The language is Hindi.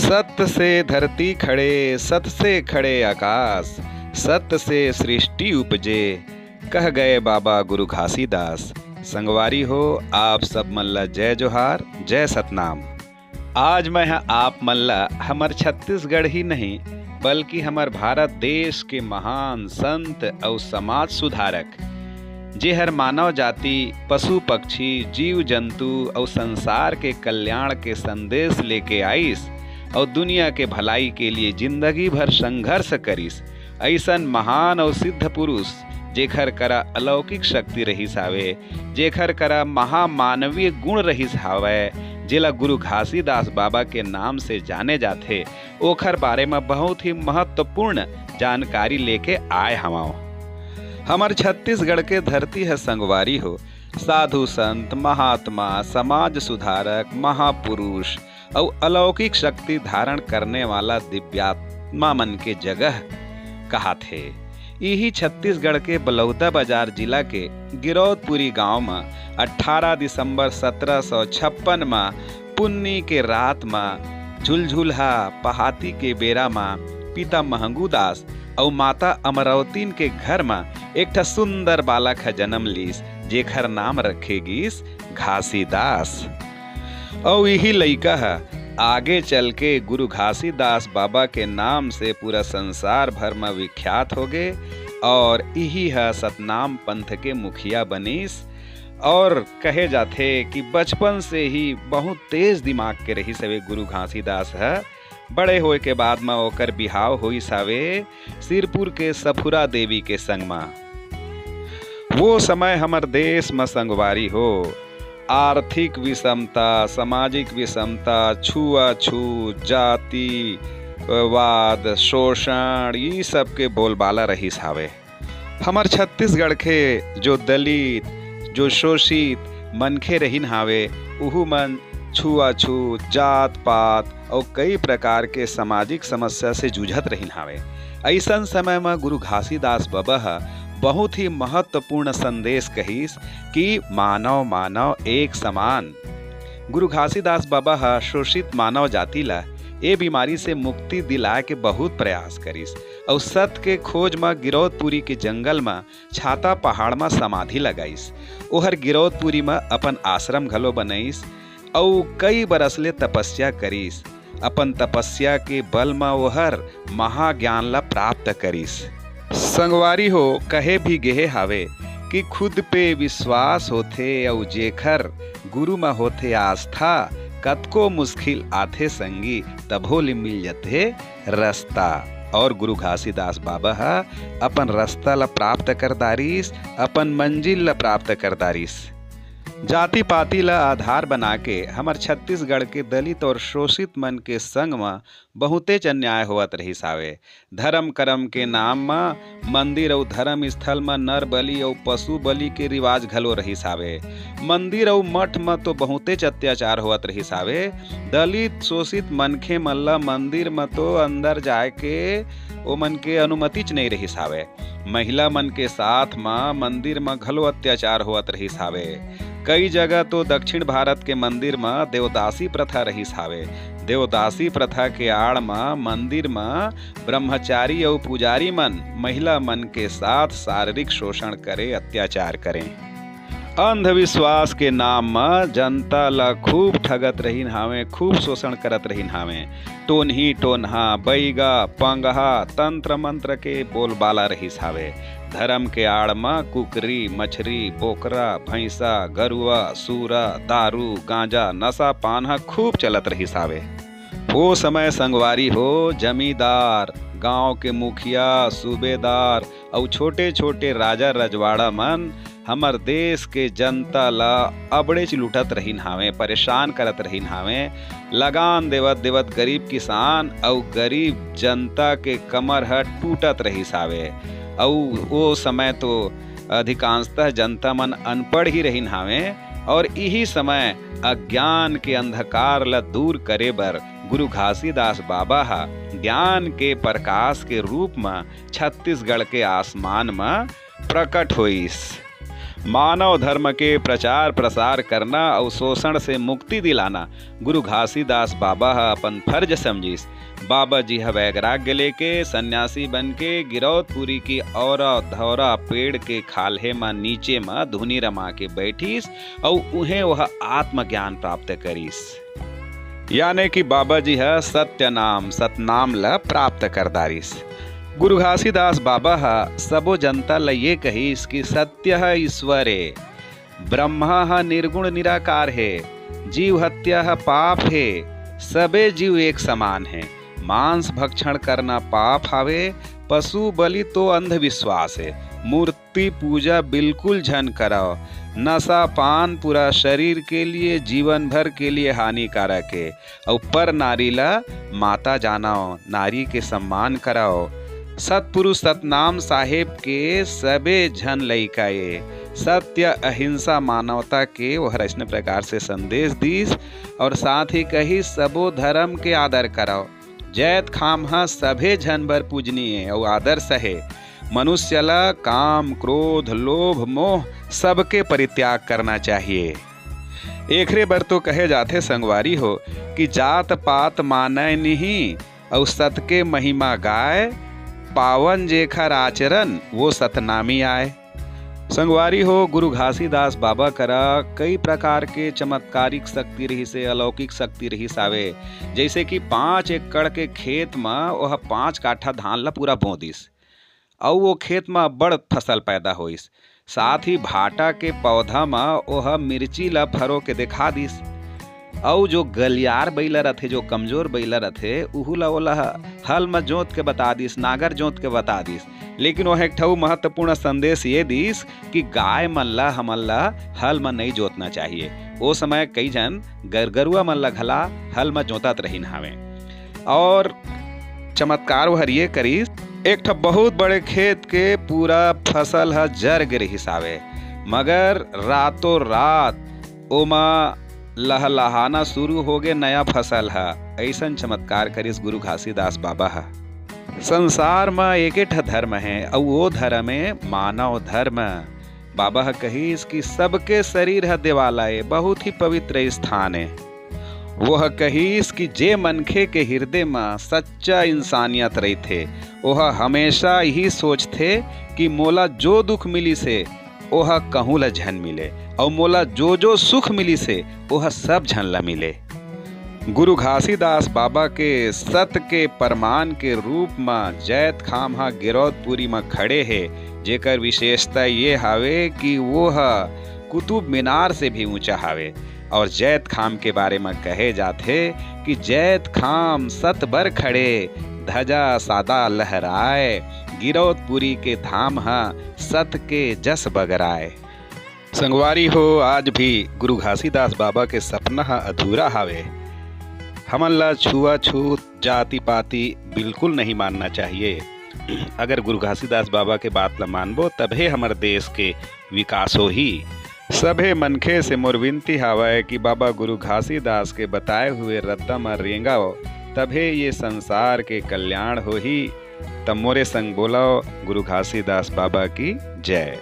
सत्य से धरती खड़े, सत्य से खड़े आकाश, सत्य से सृष्टि उपजे, कह गए बाबा गुरु घासीदास। संगवारी हो आप सब मल्ला जय जोहार, जय सतनाम। आज मैं आप मल्ला हमर छत्तीसगढ़ ही नहीं बल्कि हमर भारत देश के महान संत और समाज सुधारक जेहर मानव जाति, पशु पक्षी, जीव जंतु और संसार के कल्याण के संदेश लेके आइस और दुनिया के भलाई के लिए जिंदगी भर संघर्ष करिस। ऐसन महान और सिद्ध पुरुष जेखर करा अलौकिक शक्ति रहिस हावे, जेखर करा महामानवीय गुण रहिस हावे, जेला गुरु घासीदास बाबा के नाम से जाने जाते, ओखर बारे में बहुत ही महत्वपूर्ण जानकारी लेके आए हमाओ। हमर छत्तीसगढ़ के धरती है संगवारी हो, साधु संत, महात्मा, समाज सुधारक, महापुरुष और अलौकिक शक्ति धारण करने वाला दिव्यात्मा मन के जगह कहा थे। यही छत्तीसगढ़ के बलौदा बाजार जिला के गिरौदपुरी गांव में 18 दिसंबर 1756 में पुन्नी के रात में झुलझुलहा पहाती के बेरा में पिता महंगूदास और माता अमरावतीन के घर में एक ठा सुंदर बालक है जन्म लीस, जेखर नाम रखेगिस घासीदास। और यही लइका है आगे चल के गुरु घासीदास बाबा के नाम से पूरा संसार भर में विख्यात हो गए और यही है सतनाम पंथ के मुखिया बनीस। और कहे जाते कि बचपन से ही बहुत तेज दिमाग के रही सवे गुरु घासीदास है। बड़े होए के बाद में ओकर बिहाव होई सावे सिरपुर के सफुरा देवी के संग में। वो समय हमर देश में संगवारी हो आर्थिक विषमता, सामाजिक विषमता, छुआछूत, जाति वाद, शोषण, ये सब के बोलबाला रहीस हावे। हमर छत्तीसगढ़ के जो दलित, जो शोषित मनखे रहीन हावे, उहू मन छुआछूत, जात पात और कई प्रकार के सामाजिक समस्या से जूझत रहीन हावे। ऐसन समय में गुरु घासीदास बाबा बहुत ही महत्वपूर्ण संदेश कहिस कि मानव मानव एक समान। गुरु घासीदास बाबा शोषित मानव जाति ला ए बीमारी से मुक्ति दिलाए के बहुत प्रयास करिस और सत्य के खोज में गिरौदपुरी के जंगल में छाता पहाड़ में समाधि लगाइस। ओहर गिरौदपुरी में अपन आश्रम घलो बनाइस और कई बरस ले तपस्या करिस। अपन तपस्या के बल में ओहर महाज्ञान ला प्राप्त करिस। संगवारी हो कहे भी गेहे हावे कि खुद पे विश्वास होथे और जेखर गुरु में होथे आस्था, कतको मुश्किल आथे संगी तभो ले मिल जाते रास्ता। और गुरु घासीदास बाबा अपन रास्ता ला प्राप्त कर दारिस, अपन मंजिल ला प्राप्त कर दारिस। जाति पाति ला आधार बना के हमर छत्तीसगढ़ के दलित और शोषित मन के संग में बहुतेच अन्याय होवत रहिस हावे। धर्म कर्म के नाम में मंदिर और धर्म स्थल में नर बलि और पशु बलि के रिवाज घलो रहिस हावे। मंदिर और मठ में तो बहुतेच अत्याचार होवत रहिस हावे। दलित शोषित मनखे मन ला मंदिर में तो अंदर जाए के ओ मन के अनुमति च नहीं रहिस हावे। महिला मन के साथ में मंदिर में घलो अत्याचार होवत रहिस हावे। कई जगह तो दक्षिण भारत के मंदिर में देवदासी प्रथा रहिस हावे। देवदासी प्रथा के आड़ में मंदिर में ब्रह्मचारी और पुजारी मन महिला मन के साथ शारीरिक शोषण करे, अत्याचार करें। अंधविश्वास के नाम में जनता ला खूब ठगत रहीन हावे, खूब शोषण करत रहीन हावे। टोनही टोनहा, बैगा, पंगहा, तंत्र मंत्र के बोलबाला रहीस हावे। धर्म के आड़ में कुकरी, मछरी, बोकरा, भैंसा, गरुआ, सूरा, दारू, गांजा, नशा पान खूब चलत रहिस हावे। वो समय संगवारी हो जमींदार, गांव के मुखिया, सूबेदार और छोटे छोटे राजा रजवाड़ा मन हमर देश के जनता ला अबड़ेच लुटत रहीन हावे, परेशान करत रहीन हावे। लगान देवत देवत गरीब किसान और गरीब जनता के कमर टूटत रहिस हावे। और वो समय तो अधिकांशतः जनता मन अनपढ़ ही रहीन हावे। और यही समय अज्ञान के अंधकार ला दूर करे बर गुरु घासीदास बाबा ज्ञान के प्रकाश के रूप में छत्तीसगढ़ के आसमान में प्रकट होइस। मानव धर्म के प्रचार प्रसार करना और शोषण से मुक्ति दिलाना गुरु घासीदास बाबा ह अपन फर्ज समझिस। बाबा जी ह वैराग्य लेके सन्यासी बन के गिरौदपुरी की औरा धौरा पेड़ के खाल्हे में नीचे में धुनी रमा के बैठिस और उन्हें वह आत्मज्ञान प्राप्त करिस। यानी कि बाबा जी ह सत्यनाम सतनाम ल प्राप्त कर दारिस। गुरु घासीदास बाबा सबो जनता ल ये कहिस कि सत्य है ईश्वर है, ब्रह्मा है निर्गुण निराकार है, जीव हत्या है पाप है, सबे जीव एक समान है, मांस भक्षण करना पाप हावे, पशु बलि तो अंधविश्वास है, मूर्ति पूजा बिल्कुल झन कराओ, नशा पान पूरा शरीर के लिए जीवन भर के लिए हानिकारक है, और पर नारी ला माता जानाओ, नारी के सम्मान कराओ, सतपुरुष सतनाम साहेब के सबे झन लइकाए, सत्य अहिंसा मानवता के वह ऐसे प्रकार से संदेश दीस। और साथ ही कही सबो धर्म के आदर कराओ, जैत खाम सभे झन बर पूजनीय और आदर्श है, मनुष्य ला काम क्रोध लोभ मोह सबके परित्याग करना चाहिए। एकरे बर तो कहे जाते संगवारी हो कि जात पात मानय नहीं और सत के महिमा गाय, पावन जेखर आचरण वो सतनामी आए। संगवारी हो गुरु घासीदास बाबा करा कई प्रकार के चमत्कारिक शक्ति रही से अलौकिक शक्ति रही सावे। जैसे कि 5 एकड़ के खेत में वह 5 काठा धान ला पूरा बो दिस और वो खेत में बड़ फसल पैदा होइस। साथ ही भाटा के पौधा में वह मिर्ची ला फरो के दिखा दिस। और जो गलियार बैला रथे, जो कमजोर बैला रथे, उहू ला ओला हल में जोत के बता दिस, नागर जोत के बता दिस। लेकिन वह एक ठऊ महत्वपूर्ण संदेश ये दिस कि गाय मन ला हमन ला हल में नहीं जोतना चाहिए। वो समय कई जन गरुआ मन ला घला हल में जोतत रहीन हावे। और चमत्कार वह ये करिस, एक ठो बहुत बड़े खेत के पूरा फसल ह जर गिरहिस हावे, मगर रातों रात ओमा लहलहाना शुरू हो गए नया फसल है। ऐसा चमत्कार करिस गुरु घासीदास बाबा है। संसार में एक धर्म है और वो धर्म है मानव धर्म। बाबा कहिस कि सबके शरीर है देवालय, बहुत ही पवित्र स्थान है। वह कहिस कि जे मनखे के हृदय में सच्चा इंसानियत रही थे, वह हमेशा यही सोचते कि मोला जो दुख मिली से वह कहूँ ला झन मिले और मोला जो जो सुख मिली से वह सब झन ला मिले। गुरु घासीदास बाबा के सत्य के प्रमाण के रूप में जैत खाम गिरौदपुरी में खड़े है, जेकर विशेषता ये हावे कि वो कुतुब मीनार से भी ऊंचा हावे। और जैत खाम के बारे में कहे जाते कि जैत खाम सत बर खड़े, ध्वजा सादा लहराए, गिरौदपुरी के धाम सत के जस बगराए। संगवारी हो आज भी गुरु घासीदास बाबा के सपना अधूरा हावे। हमन ला छुआछूत जाति पाति बिल्कुल नहीं मानना चाहिए। अगर गुरु घासीदास बाबा के बात ला मानबो तभे हमर देश के विकास हो ही। सभे मनखे से मोर विनती हावय कि बाबा गुरु घासीदास के बताए हुए रद्दा में रेंगाओ, तभे ये संसार के कल्याण हो ही। तब मोरे संग बोलाओ, गुरु घासीदास बाबा की जय।